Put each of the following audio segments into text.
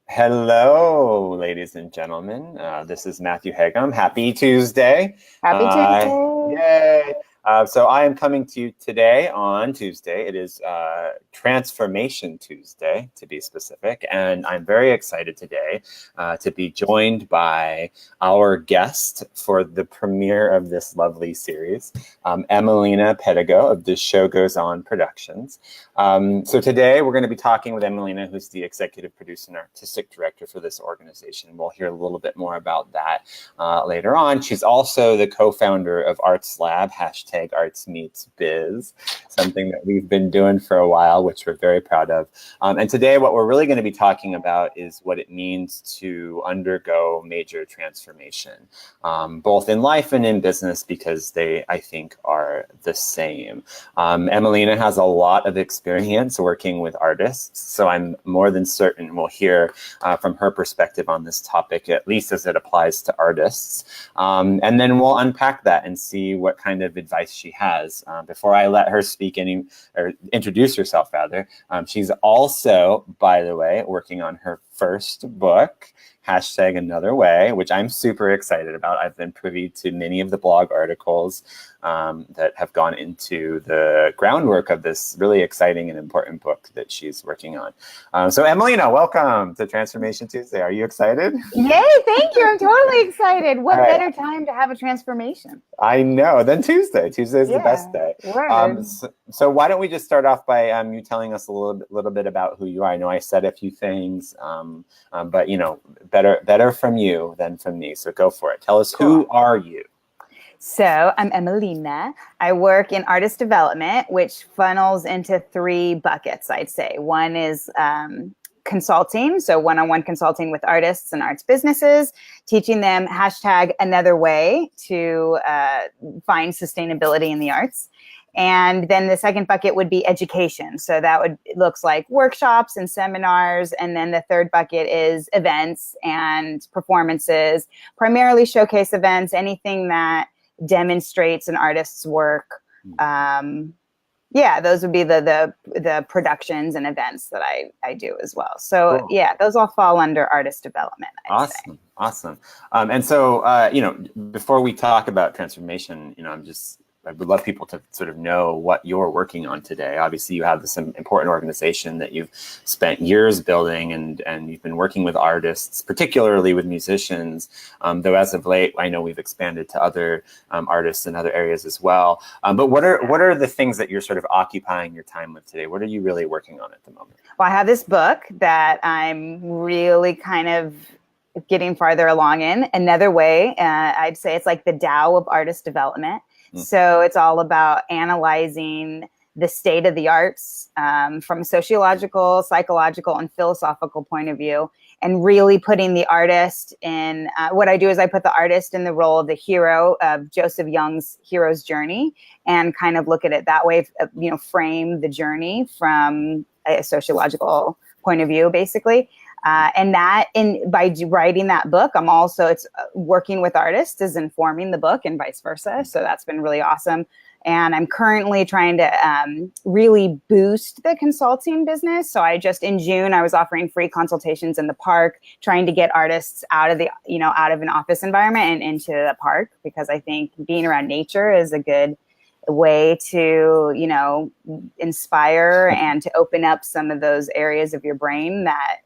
Hello, ladies and gentlemen. This is Matthew Hagum. Happy Tuesday. Happy Tuesday. Yay. So I am coming to you today on Tuesday. It is Transformation Tuesday, to be specific. And I'm very excited today to be joined by our guest for the premiere of this lovely series, Emileena Pedigo of This Show Goes On Productions. So today we're going to be talking with Emileena, who's the executive producer and artistic director for this organization. We'll hear a little bit more about that later on. She's also the co-founder of Arts Lab, #ArtsMeetsBiz, something that we've been doing for a while, which we're very proud of. And today what we're really going to be talking about is what it means to undergo major transformation, both in life and in business, because they, I think, are the same. Emileena has a lot of experience working with artists, so I'm more than certain we'll hear from her perspective on this topic, at least as it applies to artists. And then we'll unpack that and see what kind of advice she has. Before I let her speak or introduce herself rather, she's also, by the way, working on her first book, #AnotherWay, which I'm super excited about. I've been privy to many of the blog articles that have gone into the groundwork of this really exciting and important book that she's working on. So Emileena, welcome to Transformation Tuesday. Are you excited? Yay, thank you. I'm totally excited. What All right. better time to have a transformation? I know, then Tuesday. Tuesday is the best day. Word. So why don't we just start off by you telling us a little bit about who you are. I know I said a few things, but you know, better from you than from me. So go for it. Tell us, who are you? So I'm Emileena. I work in artist development, which funnels into three buckets, I'd say. One is consulting, so one-on-one consulting with artists and arts businesses, teaching them #AnotherWay to find sustainability in the arts. And then the second bucket would be education. So it looks like workshops and seminars. And then the third bucket is events and performances, primarily showcase events, anything that demonstrates an artist's work. Those would be the productions and events that I do as well. So cool. Yeah, those all fall under artist development, I'd say. Awesome. And so, before we talk about transformation, I would love people to sort of know what you're working on today. Obviously, you have this important organization that you've spent years building, and you've been working with artists, particularly with musicians, though as of late, I know we've expanded to other artists in other areas as well. But what are the things that you're sort of occupying your time with today? What are you really working on at the moment? Well, I have this book that I'm really kind of getting farther along in. Another way, I'd say it's like the Tao of artist development. So it's all about analyzing the state of the arts from a sociological, psychological, and philosophical point of view, and really putting the artist in, what I do is I put the artist in the role of the hero of Joseph Young's hero's journey, and kind of look at it that way, frame the journey from a sociological point of view, basically. And by writing that book, it's working with artists is informing the book and vice versa. So that's been really awesome. And I'm currently trying to really boost the consulting business. So in June, I was offering free consultations in the park, trying to get artists out of an office environment and into the park, because I think being around nature is a good way to, inspire and to open up some of those areas of your brain that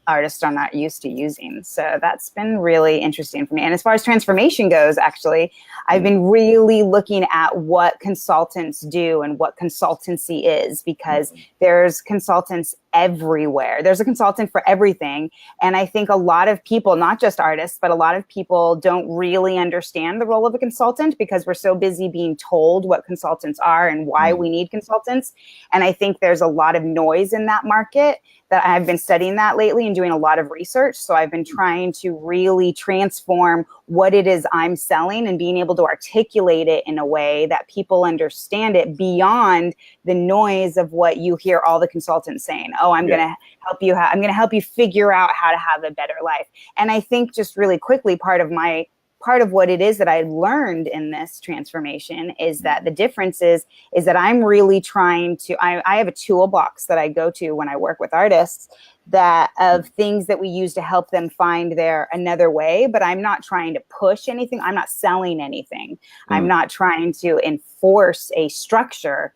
artists are not used to using. So that's been really interesting for me. And as far as transformation goes, actually, I've been really looking at what consultants do and what consultancy is, because there's consultants everywhere. There's a consultant for everything. And I think a lot of people, not just artists, but a lot of people don't really understand the role of a consultant, because we're so busy being told what consultants are and why we need consultants. And I think there's a lot of noise in that market, that I've been studying that lately and doing a lot of research. So I've been trying to really transform what it is I'm selling and being able to articulate it in a way that people understand it beyond the noise of what you hear all the consultants saying. Oh, I'm going to help you. I'm going to help you figure out how to have a better life. And I think, just really quickly, part of what it is that I learned in this transformation is that the difference is that I'm really trying to, I have a toolbox that I go to when I work with artists that of things that we use to help them find their another way, but I'm not trying to push anything. I'm not selling anything. I'm not trying to enforce a structure.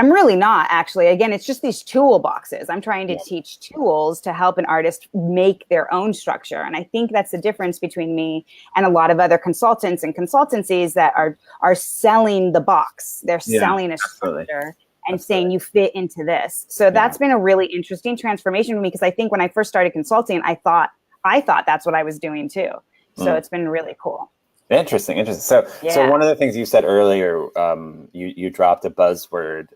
I'm really not, actually. Again, it's just these toolboxes. I'm trying to teach tools to help an artist make their own structure. And I think that's the difference between me and a lot of other consultants and consultancies that are selling the box. They're selling a structure and saying you fit into this. So that's been a really interesting transformation for me, because I think when I first started consulting, I thought that's what I was doing too. So it's been really cool. Interesting. So one of the things you said earlier, you dropped a buzzword.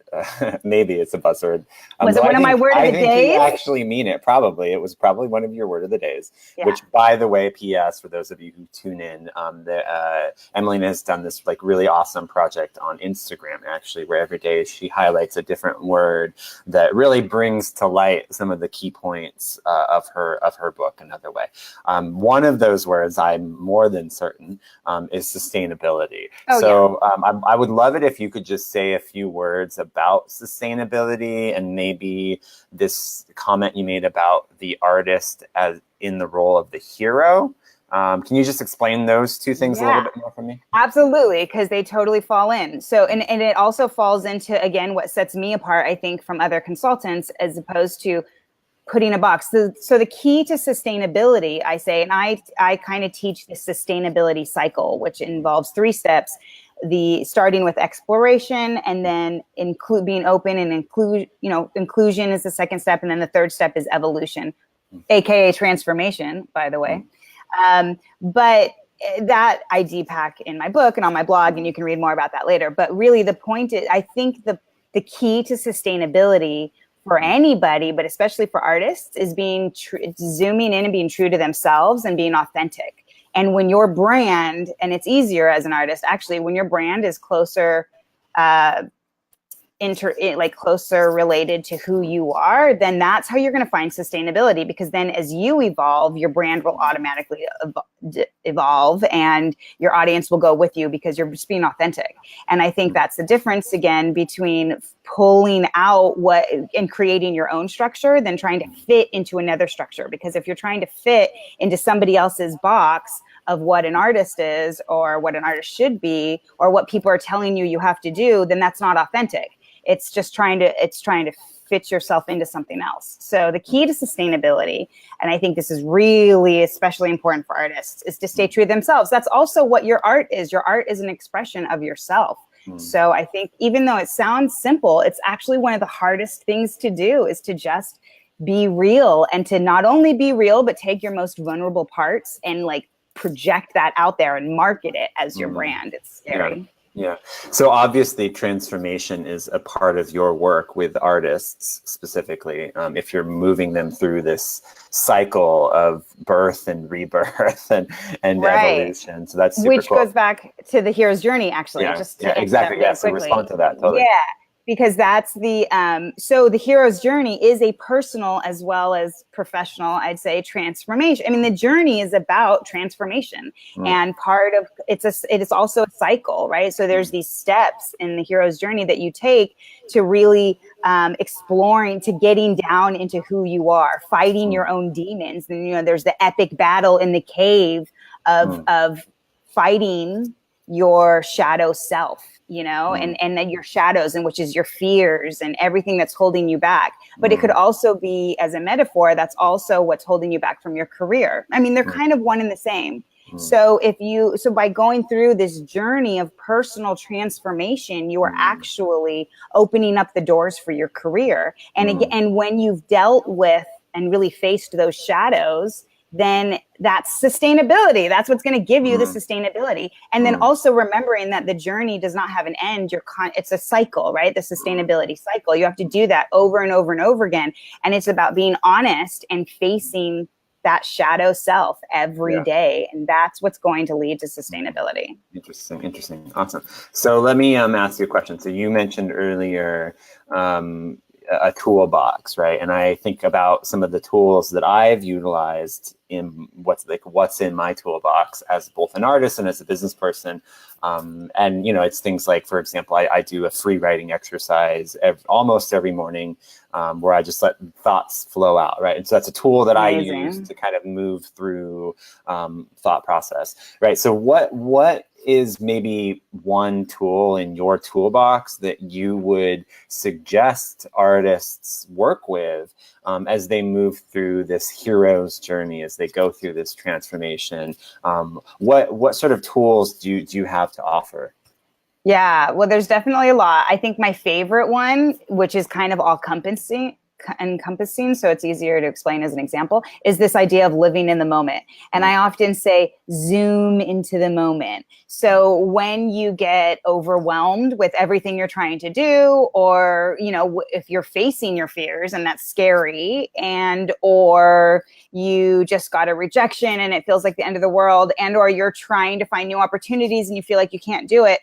Maybe it's a buzzword. Was it one of my word of the days? I think you actually mean it. Probably. It was probably one of your word of the days. Yeah. Which, by the way, P.S. for those of you who tune in, Emileena has done this like really awesome project on Instagram, actually, where every day she highlights a different word that really brings to light some of the key points of her book. Another way. One of those words, I'm more than certain, is sustainability. I would love it if you could just say a few words about sustainability, and maybe this comment you made about the artist as in the role of the hero. Can you just explain those two things a little bit more for me? Absolutely, because they totally fall in. So, and it also falls into, again, what sets me apart, I think, from other consultants, as opposed to putting a box. So the key to sustainability, I say, and I kind of teach the sustainability cycle, which involves 3 steps: starting with exploration, and then being open, and inclusion is the second step, and then the third step is evolution, aka transformation, by the way. But that I depack in my book and on my blog, and you can read more about that later. But really, the point is, I think the key to sustainability for anybody, but especially for artists, is being zooming in and being true to themselves and being authentic. And when your brand, and it's easier as an artist, actually, when your brand is closer, closer related to who you are, then that's how you're going to find sustainability. Because then as you evolve, your brand will automatically evolve, and your audience will go with you, because you're just being authentic. And I think that's the difference, again, between pulling out and creating your own structure than trying to fit into another structure. Because if you're trying to fit into somebody else's box of what an artist is, or what an artist should be, or what people are telling you have to do, then that's not authentic. It's just trying to fit yourself into something else. So the key to sustainability, and I think this is really especially important for artists, is to stay true to themselves. That's also what your art is. Your art is an expression of yourself. So I think, even though it sounds simple, it's actually one of the hardest things to do, is to just be real, and to not only be real, but take your most vulnerable parts and project that out there and market it as your brand. It's scary. Yeah. So obviously transformation is a part of your work with artists specifically, if you're moving them through this cycle of birth and rebirth and evolution. So that's super Which cool. Goes back to the hero's journey, actually. Exactly. Yeah. So respond to that. Totally. Yeah. Because that's so the hero's journey is a personal as well as professional, I'd say, transformation. I mean, the journey is about transformation, and part of it is also a cycle, right? So there's these steps in the hero's journey that you take to really exploring, to getting down into who you are, fighting your own demons. And, there's the epic battle in the cave of fighting your shadow self, and then your shadows, and which is your fears and everything that's holding you back. But it could also be, as a metaphor, that's also what's holding you back from your career. I mean, they're kind of one and the same. So by going through this journey of personal transformation, you are actually opening up the doors for your career. And again, and when you've dealt with and really faced those shadows, then that's sustainability. That's what's going to give you the sustainability. And then also remembering that the journey does not have an end. It's a cycle, right? The sustainability cycle. You have to do that over and over and over again. And it's about being honest and facing that shadow self every day. And that's what's going to lead to sustainability. Interesting. Awesome. So let me ask you a question. So you mentioned earlier, a toolbox, right? And I think about some of the tools that I've utilized in what's in my toolbox as both an artist and as a business person. And, you know, it's things like, for example, I do a free writing exercise almost every morning, where I just let thoughts flow out, right? And so that's a tool that Amazing. I use to kind of move through thought process, right? So what is maybe one tool in your toolbox that you would suggest artists work with as they move through this hero's journey, as they go through this transformation? What sort of tools do you have to offer? Yeah, well, there's definitely a lot. I think my favorite one, which is kind of encompassing, so it's easier to explain as an example, is this idea of living in the moment. And I often say, zoom into the moment. So when you get overwhelmed with everything you're trying to do, or, you know, if you're facing your fears and that's scary, and or you just got a rejection and it feels like the end of the world, and or you're trying to find new opportunities and you feel like you can't do it,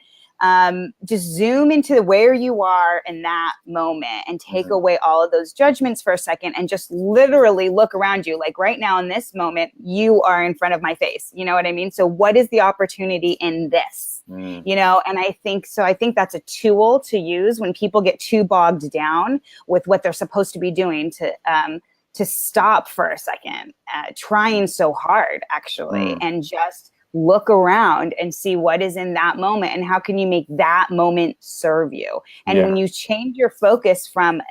just zoom into where you are in that moment and take away all of those judgments for a second and just literally look around you. Like right now in this moment, you are in front of my face. You know what I mean? So what is the opportunity in this? You know, and I think that's a tool to use when people get too bogged down with what they're supposed to be doing, to stop for a second, trying so hard actually, and just look around and see what is in that moment and how can you make that moment serve you. And when you change your focus from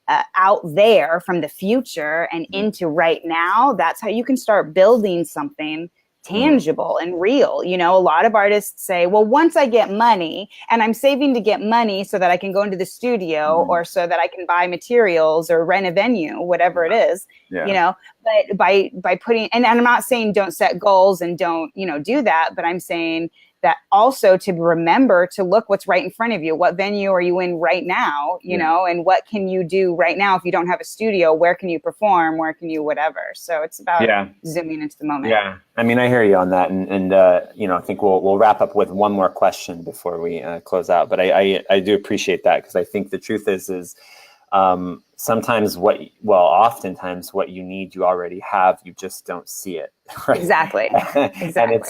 out there, from the future and into right now, that's how you can start building something tangible and real. You know, a lot of artists say, well, once I get money, and I'm saving to get money so that I can go into the studio or so that I can buy materials or rent a venue, whatever it is, you know, but by putting, and I'm not saying don't set goals and don't, you know, do that, but I'm saying that also to remember to look what's right in front of you. What venue are you in right now, you know, and what can you do right now? If you don't have a studio, where can you perform? Where can you whatever? So it's about zooming into the moment. Yeah, I mean, I hear you on that, and you know, I think we'll wrap up with one more question before we close out. But I do appreciate that, because I think the truth is sometimes oftentimes what you need, you already have, you just don't see it. Right? Exactly.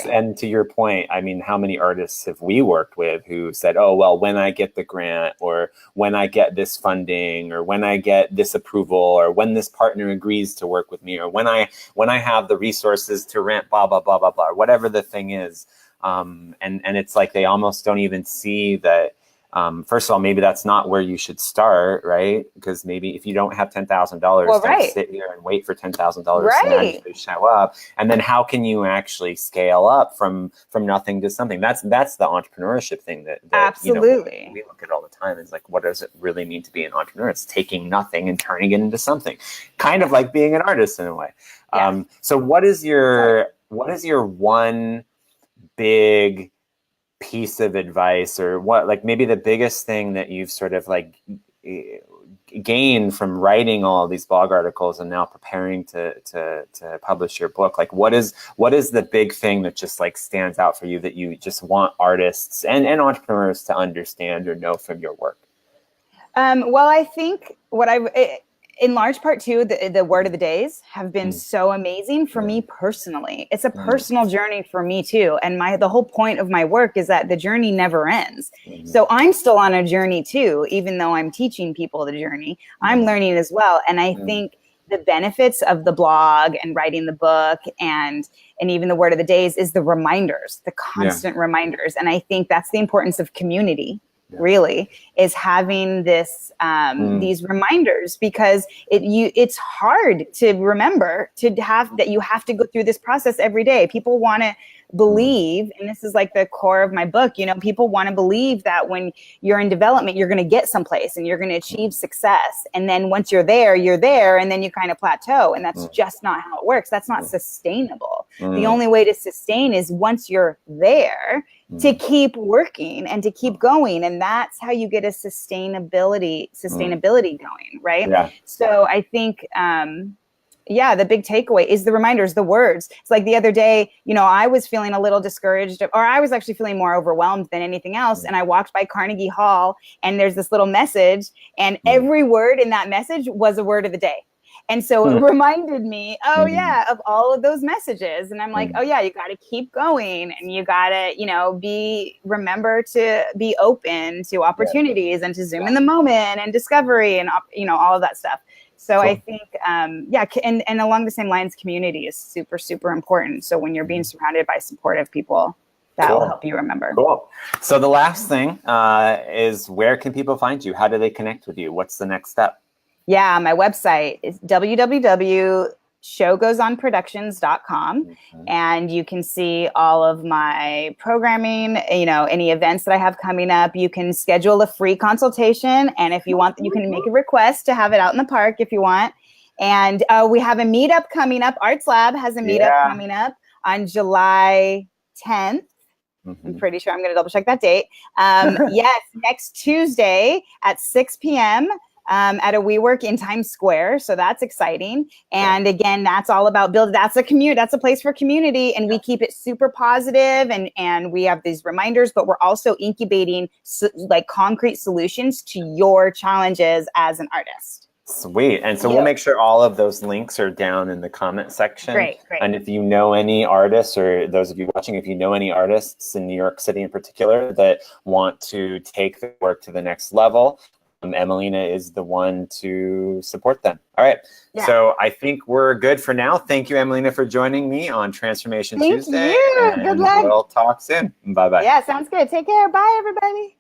And to your point, I mean, how many artists have we worked with who said, oh, well, when I get the grant, or when I get this funding, or when I get this approval, or when this partner agrees to work with me, or when I have the resources to rent, blah, blah, blah, blah, blah, whatever the thing is. And it's like they almost don't even see that. First of all, maybe that's not where you should start, right? Because maybe if you don't have $10,000, don't sit here and wait for $10,000 to magically show up. And then how can you actually scale up from nothing to something? That's the entrepreneurship thing that absolutely, you know, we look at all the time. Is like, what does it really mean to be an entrepreneur? It's taking nothing and turning it into something, kind of like being an artist in a way. So what is your one big piece of advice, or what, like maybe the biggest thing that you've sort of like gained from writing all of these blog articles and now preparing to publish your book? Like what is the big thing that just like stands out for you that you just want artists and entrepreneurs to understand or know from your work? Well, I think in large part too, the word of the days have been so amazing for me personally. It's a personal journey for me too. And the whole point of my work is that the journey never ends. So I'm still on a journey too, even though I'm teaching people the journey, I'm learning as well. And I think the benefits of the blog and writing the book and even the word of the days is the reminders, the constant reminders. And I think that's the importance of community. Really is having this these reminders, because it's hard to remember to have that you have to go through this process every day. People want to believe, and this is like the core of my book, you know, people want to believe that when you're in development, you're going to get someplace and you're going to achieve success. And then once you're there, and then you kind of plateau. And that's just not how it works. That's not sustainable. The only way to sustain is once you're there, to keep working and to keep going. And that's how you get a sustainability going, right? So I think yeah, the big takeaway is the reminders, the words. It's like the other day, I was feeling a little discouraged, or I was actually feeling more overwhelmed than anything else. And I walked by Carnegie Hall, and there's this little message, and every word in that message was a word of the day. And so it reminded me, of all of those messages. And I'm like, oh yeah, you got to keep going, and you got to, remember to be open to opportunities and to zoom in the moment and discovery and, all of that stuff. So cool. I think, and along the same lines, community is super, super important. So when you're being surrounded by supportive people, that will help you remember. Cool. So the last thing is, where can people find you? How do they connect with you? What's the next step? Yeah, my website is www.showgoesonproductions.com, and you can see all of my programming, any events that I have coming up. You can schedule a free consultation, and if you want, you can make a request to have it out in the park if you want. And we have a meetup coming up. Arts Lab has a meetup coming up on July 10th. I'm pretty sure I'm going to double check that date. Yes, next Tuesday at 6 p.m. At a WeWork in Times Square. So that's exciting. And again, that's all about that's a place for community. And we keep it super positive, and we have these reminders, but we're also incubating concrete solutions to your challenges as an artist. Sweet. And so we'll make sure all of those links are down in the comment section. Great. And if you know any artists, or those of you watching, if you know any artists in New York City in particular that want to take the work to the next level, Emileena is the one to support them. All right. Yeah. So I think we're good for now. Thank you, Emileena, for joining me on Transformation Tuesday. Thank you. Good luck. We'll talk soon. Bye-bye. Yeah, sounds good. Take care. Bye, everybody.